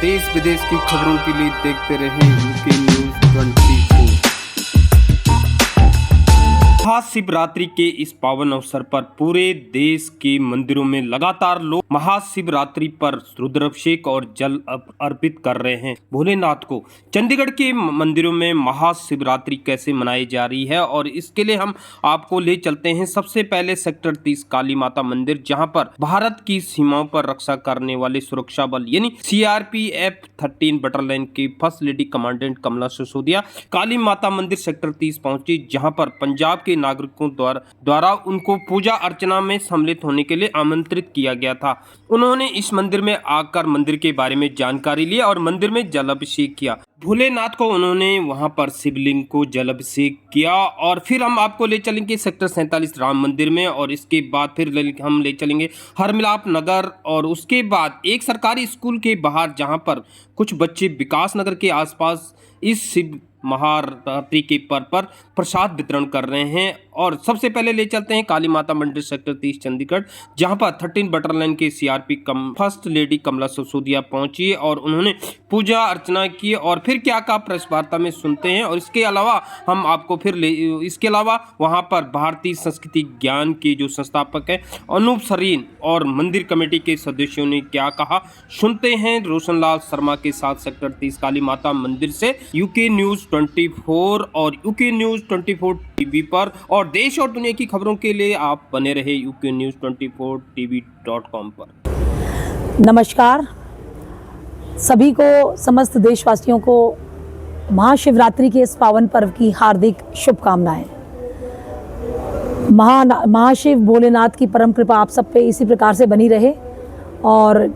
देश विदेश की खबरों के लिए देखते रहें यूके न्यूज़ 24। महाशिवरात्रि के इस पावन अवसर पर पूरे देश के मंदिरों में लगातार लोग महाशिवरात्रि पर रुद्राभिषेक और जल अर्पित कर रहे हैं भोलेनाथ को। चंडीगढ़ के मंदिरों में महाशिवरात्रि कैसे मनाई जा रही है और इसके लिए हम आपको ले चलते हैं सबसे पहले सेक्टर 30 काली माता मंदिर, जहां पर भारत की सीमाओं पर रक्षा करने वाले सुरक्षा बल यानी CRPF 13 बटालियन की फर्स्ट लेडी कमांडेंट कमला सिसोदिया काली माता मंदिर सेक्टर 30 पहुंची, जहां पर पंजाब के नागरिकों द्वारा उनको पूजा अर्चना में सम्मिलित होने के लिए आमंत्रित किया गया था। उन्होंने इस मंदिर में आकर मंदिर के बारे में जानकारी ली और मंदिर में जलाभिषेक किया। भोलेनाथ को उन्होंने वहां पर शिवलिंग को जलाभिषेक किया और फिर हम आपको ले चलेंगे सेक्टर 47 राम मंदिर में और इसके बाद फिर हम ले चलेंगे हरमिलाप नगर और उसके बाद एक सरकारी स्कूल के बाहर, जहां पर कुछ बच्चे विकास नगर के आसपास इस शिव महाशिवरात्रि के पर्व पर प्रसाद वितरण कर रहे हैं। और सबसे पहले ले चलते हैं काली माता मंदिर सेक्टर 30 चंडीगढ़, जहां पर 13 बटालियन के CRP फर्स्ट लेडी कमला सिसोदिया पहुंची और उन्होंने पूजा अर्चना की और फिर क्या कहा प्रेस वार्ता में सुनते हैं। और इसके अलावा हम आपको इसके अलावा वहां पर भारतीय संस्कृति ज्ञान के जो संस्थापक है अनूप सरीन और मंदिर कमेटी के सदस्यों ने क्या कहा, सुनते हैं रोशनलाल शर्मा के साथ सेक्टर 30 काली माता मंदिर से यूके न्यूज़ 24 और यूके न्यूज़ 24 टीवी पर। और देश और दुनिया की खबरों के लिए आप बने रहे यूके न्यूज़ 24 TV.com पर। नमस्कार सभी को, समस्त देशवासियों को महाशिवरात्रि के इस पावन पर्व की हार्दिक शुभकामनाएं। महाशिव भोलेनाथ की परम कृपा आप सब पे इसी प्रकार से बनी रहे और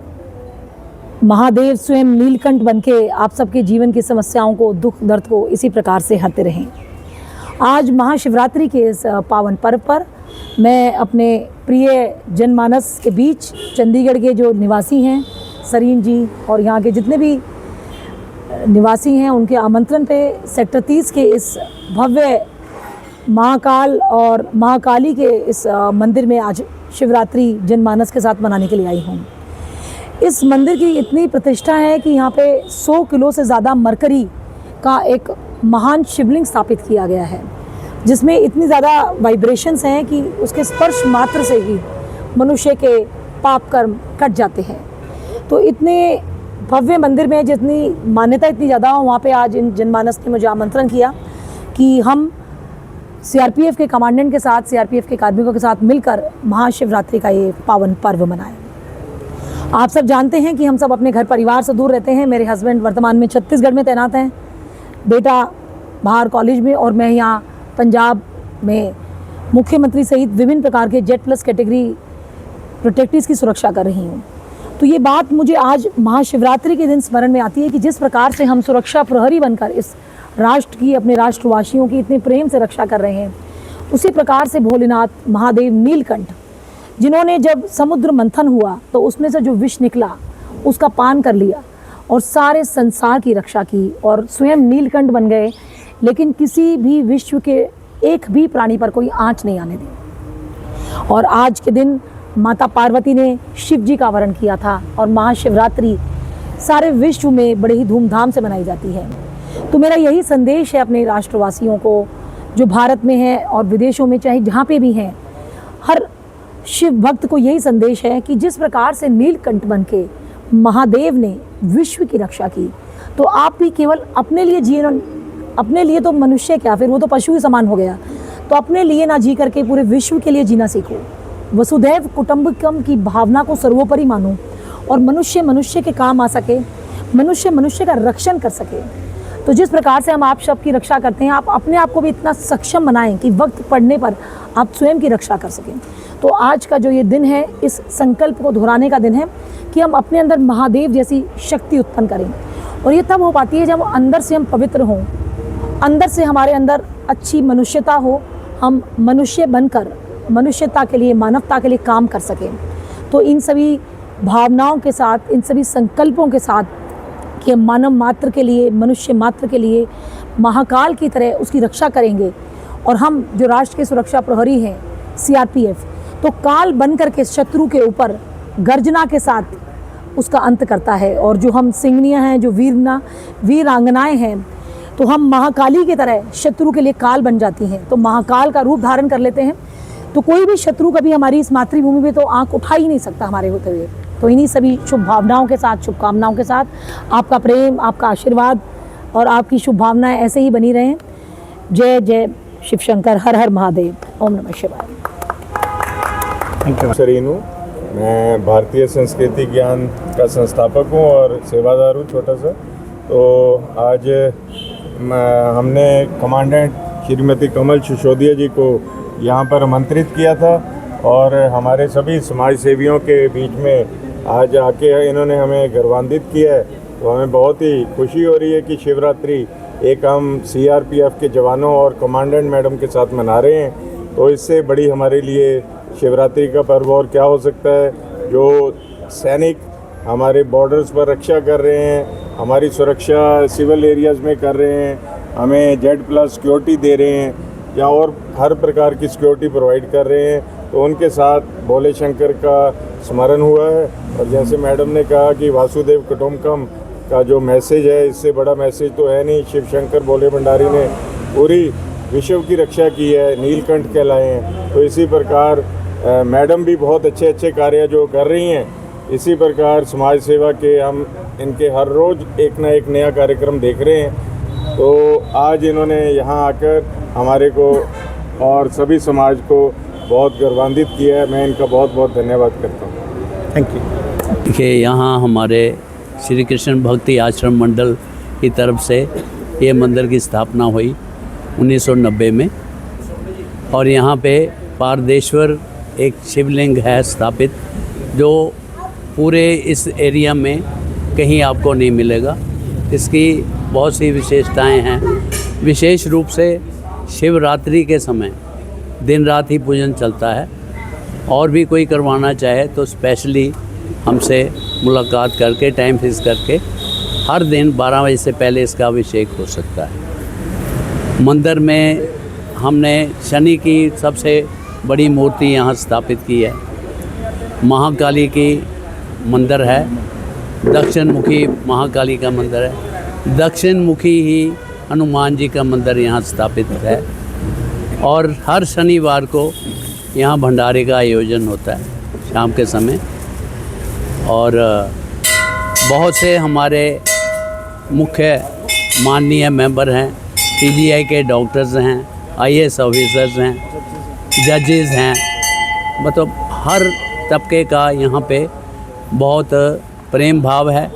महादेव स्वयं नीलकंठ बनके आप सबके जीवन की समस्याओं को, दुख दर्द को इसी प्रकार से हरते रहें। आज महाशिवरात्रि के इस पावन पर्व पर मैं अपने प्रिय जनमानस के बीच चंडीगढ़ के जो निवासी हैं सरीन जी और यहाँ के जितने भी निवासी हैं उनके आमंत्रण पे सेक्टर 30 के इस भव्य महाकाल और महाकाली के इस मंदिर में आज शिवरात्रि जनमानस के साथ मनाने के लिए आई हूँ। इस मंदिर की इतनी प्रतिष्ठा है कि यहाँ पे 100 किलो से ज़्यादा मरकरी का एक महान शिवलिंग स्थापित किया गया है, जिसमें इतनी ज़्यादा वाइब्रेशंस हैं कि उसके स्पर्श मात्र से ही मनुष्य के पाप कर्म कट जाते हैं। तो इतने भव्य मंदिर में जितनी मान्यता इतनी ज़्यादा हो, वहाँ पे आज इन जनमानस ने मुझे आमंत्रण किया कि हम CRPF के कमांडेंट के साथ, CRPF के कार्मिकों के साथ मिलकर महाशिवरात्रि का ये पावन पर्व मनाएं। आप सब जानते हैं कि हम सब अपने घर परिवार से दूर रहते हैं। मेरे हस्बैंड वर्तमान में छत्तीसगढ़ में तैनात हैं, बेटा बाहर कॉलेज में और मैं यहाँ पंजाब में मुख्यमंत्री सहित विभिन्न प्रकार के Z+ कैटेगरी प्रोटेक्टिव्स की सुरक्षा कर रही हूँ। तो ये बात मुझे आज महाशिवरात्रि के दिन स्मरण में आती है कि जिस प्रकार से हम सुरक्षा प्रहरी बनकर इस राष्ट्र की, अपने राष्ट्रवासियों की इतने प्रेम से रक्षा कर रहे हैं, उसी प्रकार से भोलेनाथ महादेव नीलकंठ, जिन्होंने जब समुद्र मंथन हुआ तो उसमें से जो विष निकला उसका पान कर लिया और सारे संसार की रक्षा की और स्वयं नीलकंठ बन गए, लेकिन किसी भी विश्व के एक भी प्राणी पर कोई आँच नहीं आने दी। और आज के दिन माता पार्वती ने शिव जी का वरण किया था और महाशिवरात्रि सारे विश्व में बड़े ही धूमधाम से मनाई जाती है। तो मेरा यही संदेश है अपने राष्ट्रवासियों को, जो भारत में हैं और विदेशों में, चाहे जहाँ पे भी हैं, हर शिव भक्त को यही संदेश है कि जिस प्रकार से नीलकंठ बनके महादेव ने विश्व की रक्षा की, तो आप भी केवल अपने लिए जिए, अपने लिए तो मनुष्य क्या, फिर वो तो पशु ही समान हो गया, तो अपने लिए ना जी करके पूरे विश्व के लिए जीना सीखो। वसुधैव कुटुंबकम की भावना को सर्वोपरि मानो और मनुष्य मनुष्य के काम आ सके, मनुष्य मनुष्य का रक्षण कर सके। तो जिस प्रकार से हम आप सबकी रक्षा करते हैं, आप अपने आप को भी इतना सक्षम बनाएं कि वक्त पड़ने पर आप स्वयं की रक्षा कर सकें। तो आज का जो ये दिन है, इस संकल्प को दोहराने का दिन है कि हम अपने अंदर महादेव जैसी शक्ति उत्पन्न करें। और ये तब हो पाती है जब अंदर से हम पवित्र हों, अंदर से हमारे अंदर अच्छी मनुष्यता हो, हम मनुष्य बनकर मनुष्यता के लिए, मानवता के लिए काम कर सकें। तो इन सभी भावनाओं के साथ, इन सभी संकल्पों के साथ कि हम मानव मात्र के लिए, मनुष्य मात्र के लिए महाकाल की तरह उसकी रक्षा करेंगे। और हम जो राष्ट्र के सुरक्षा प्रहरी हैं CRPF, तो काल बन करके शत्रु के ऊपर गर्जना के साथ उसका अंत करता है। और जो हम सिंगनियाँ हैं, जो वीरांगनाएँ हैं, तो हम महाकाली की तरह शत्रु के लिए काल बन जाती हैं, तो महाकाल का रूप धारण कर लेते हैं। तो कोई भी शत्रु कभी हमारी इस मातृभूमि पे तो आंख उठा ही नहीं सकता हमारे होते हुए। तो इन्हीं सभी शुभ भावनाओं के साथ, शुभकामनाओं के साथ, आपका प्रेम, आपका आशीर्वाद और आपकी शुभ भावनाएं ऐसे ही बनी रहें। जय जय शिव शंकर, हर हर महादेव, ओम नमः शिवाय। शरीनू, मैं भारतीय संस्कृति ज्ञान का संस्थापक हूँ और सेवादार हूँ छोटा सा। तो आज हमने कमांडेंट श्रीमती कमल सिसोदिया जी को यहाँ पर आमंत्रित किया था और हमारे सभी समाज सेवियों के बीच में आज आके इन्होंने हमें गौरवान्वित किया है। तो हमें बहुत ही खुशी हो रही है कि शिवरात्रि एक हम सीआरपीएफ के जवानों और कमांडेंट मैडम के साथ मना रहे हैं। तो इससे बड़ी हमारे लिए शिवरात्रि का पर्व और क्या हो सकता है। जो सैनिक हमारे बॉर्डर्स पर रक्षा कर रहे हैं, हमारी सुरक्षा सिविल एरियाज़ में कर रहे हैं, हमें Z+ सिक्योरिटी दे रहे हैं या और हर प्रकार की सिक्योरिटी प्रोवाइड कर रहे हैं, तो उनके साथ भोले शंकर का स्मरण हुआ है। और जैसे मैडम ने कहा कि वासुदेव कुटुंबकम का जो मैसेज है, इससे बड़ा मैसेज तो है नहीं। शिव शंकर भोले भंडारी ने पूरी विश्व की रक्षा की है, नीलकंठ कहलाए हैं। तो इसी प्रकार मैडम भी बहुत अच्छे अच्छे कार्य जो कर रही हैं। इसी प्रकार समाज सेवा के हम इनके हर रोज़ एक ना एक नया कार्यक्रम देख रहे हैं। तो आज इन्होंने यहाँ आकर हमारे को और सभी समाज को बहुत गौरवान्वित किया है। मैं इनका बहुत बहुत धन्यवाद करता हूँ। Thank you. देखिए, यहाँ हमारे श्री कृष्ण भक्ति आश्रम मंडल की तरफ से ये मंदिर की स्थापना हुई 1990 में और यहाँ पे पारदेश्वर एक शिवलिंग है स्थापित, जो पूरे इस एरिया में कहीं आपको नहीं मिलेगा। इसकी बहुत सी विशेषताएं हैं। विशेष रूप से शिवरात्रि के समय दिन रात ही पूजन चलता है और भी कोई करवाना चाहे तो स्पेशली हमसे मुलाकात करके टाइम फिक्स करके हर दिन 12 बजे से पहले इसका अभिषेक हो सकता है। मंदिर में हमने शनि की सबसे बड़ी मूर्ति यहाँ स्थापित की है। महाकाली की मंदिर है, दक्षिण मुखी महाकाली का मंदिर है। दक्षिण मुखी ही हनुमान जी का मंदिर यहाँ स्थापित है और हर शनिवार को यहाँ भंडारे का आयोजन होता है शाम के समय। और बहुत से हमारे मुख्य माननीय मेंबर हैं, पीजीआई के डॉक्टर्स हैं, आईएएस ऑफिसर्स हैं, जजेस हैं, मतलब हर तबके का यहाँ पे बहुत प्रेम भाव है।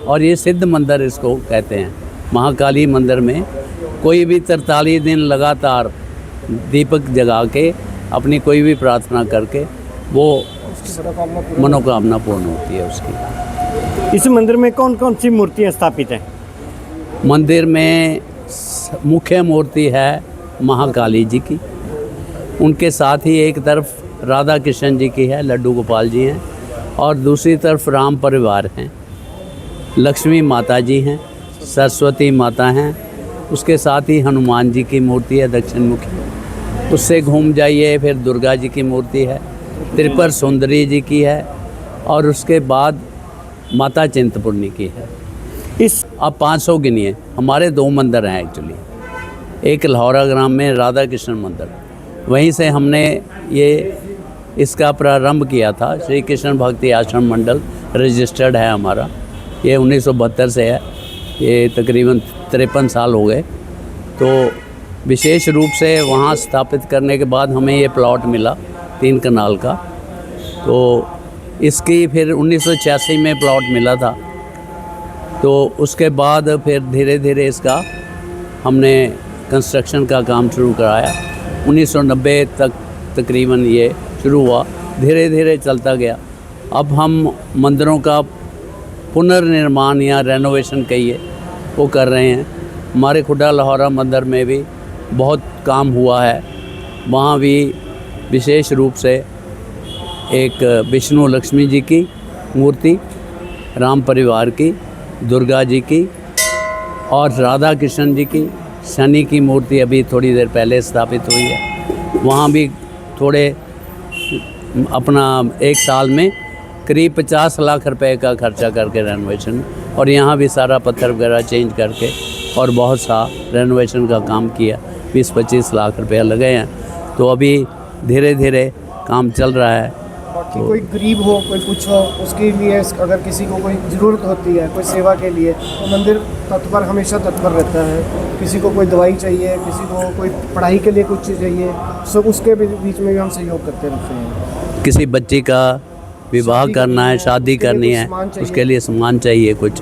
और ये सिद्ध मंदिर इसको कहते हैं। महाकाली मंदिर में कोई भी 43 दिन लगातार दीपक जगा के अपनी कोई भी प्रार्थना करके वो मनोकामना पूर्ण होती है उसकी। इस मंदिर में कौन कौन सी मूर्तियाँ स्थापित हैं? मंदिर में मुख्य मूर्ति है महाकाली जी की, उनके साथ ही एक तरफ राधा कृष्ण जी की है, लड्डू गोपाल जी हैं, और दूसरी तरफ राम परिवार हैं, लक्ष्मी माता जी हैं, सरस्वती माता हैं, उसके साथ ही हनुमान जी की मूर्ति है दक्षिण मुखी। उससे घूम जाइए फिर दुर्गा जी की मूर्ति है, त्रिपुर सुंदरी जी की है और उसके बाद माता चिंतपूर्णी की है। इस आप 500 गिनिए। हमारे 2 मंदिर हैं एक्चुअली, एक लाहौरा ग्राम में राधा कृष्ण मंदिर, वहीं से हमने ये इसका प्रारंभ किया था। श्री कृष्ण भक्ति आश्रम मंडल रजिस्टर्ड है हमारा, ये 1972 से है, ये तकरीबन 53 साल हो गए। तो विशेष रूप से वहाँ स्थापित करने के बाद हमें ये प्लॉट मिला 3 कनाल का, तो इसकी फिर 1986 में प्लॉट मिला था। तो उसके बाद फिर धीरे धीरे इसका हमने कंस्ट्रक्शन का काम शुरू कराया। 1990 तक तकरीबन ये शुरू हुआ, धीरे धीरे चलता गया। अब हम मंदिरों का पुनर्निर्माण या रेनोवेशन कहिए वो कर रहे हैं। हमारे खुड्डा लाहौरा मंदिर में भी बहुत काम हुआ है। वहाँ भी विशेष रूप से एक विष्णु लक्ष्मी जी की मूर्ति, राम परिवार की, दुर्गा जी की और राधा कृष्ण जी की, शनि की मूर्ति अभी थोड़ी देर पहले स्थापित हुई है। वहाँ भी थोड़े अपना 1 साल में करीब 50 लाख रुपए का खर्चा करके रेनोवेशन, और यहाँ भी सारा पत्थर वगैरह चेंज करके और बहुत सा रेनोवेशन का काम किया। 20-25 लाख रुपया लगे हैं। तो अभी धीरे धीरे काम चल रहा है। बाकी कोई गरीब हो, कोई कुछ हो, उसके लिए अगर किसी को कोई ज़रूरत होती है कोई सेवा के लिए, तो मंदिर तत्पर, हमेशा तत्पर रहता है। किसी को कोई दवाई चाहिए, किसी को कोई पढ़ाई के लिए कुछ चीज़ चाहिए, सब उसके बीच में भी हम सहयोग करते रहते हैं। किसी बच्ची का विवाह करना है, शादी करनी है, उसके लिए सामान चाहिए कुछ,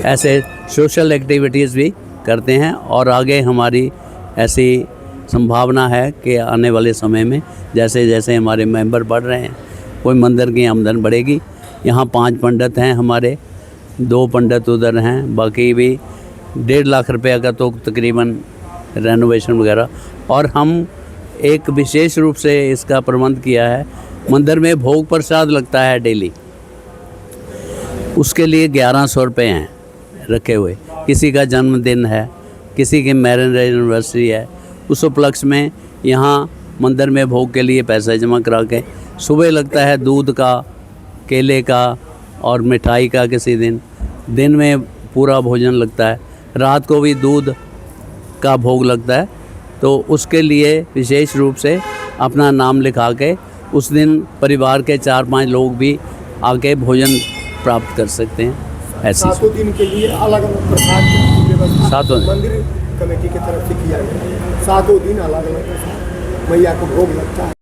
ऐसे सोशल एक्टिविटीज़ भी करते हैं। और आगे हमारी ऐसी संभावना है कि आने वाले समय में जैसे जैसे हमारे मेंबर बढ़ रहे हैं, कोई मंदिर की आमदन बढ़ेगी। यहाँ 5 पंडित हैं हमारे, 2 पंडित उधर हैं, बाकी भी 1.5 लाख रुपया का तो तकरीबन रेनोवेशन वगैरह। और हम एक विशेष रूप से इसका प्रबंध किया है, मंदिर में भोग प्रसाद लगता है डेली, उसके लिए 1100 रुपये हैं रखे हुए। किसी का जन्मदिन है, किसी की मैरिज एनिवर्सरी है, उस उपलक्ष्य में यहाँ मंदिर में भोग के लिए पैसा जमा करा के सुबह लगता है दूध का, केले का और मिठाई का। किसी दिन में पूरा भोजन लगता है, रात को भी दूध का भोग लगता है। तो उसके लिए विशेष रूप से अपना नाम लिखा के उस दिन परिवार के 4-5 लोग भी आके भोजन प्राप्त कर सकते हैं। ऐसी 7 दिन के लिए अलग अलग प्रसाद की व्यवस्था 7 दिन मंदिर कमेटी की तरफ से किया गया है। 7 दिन अलग अलग प्रसाद मैया को भोग लगता है।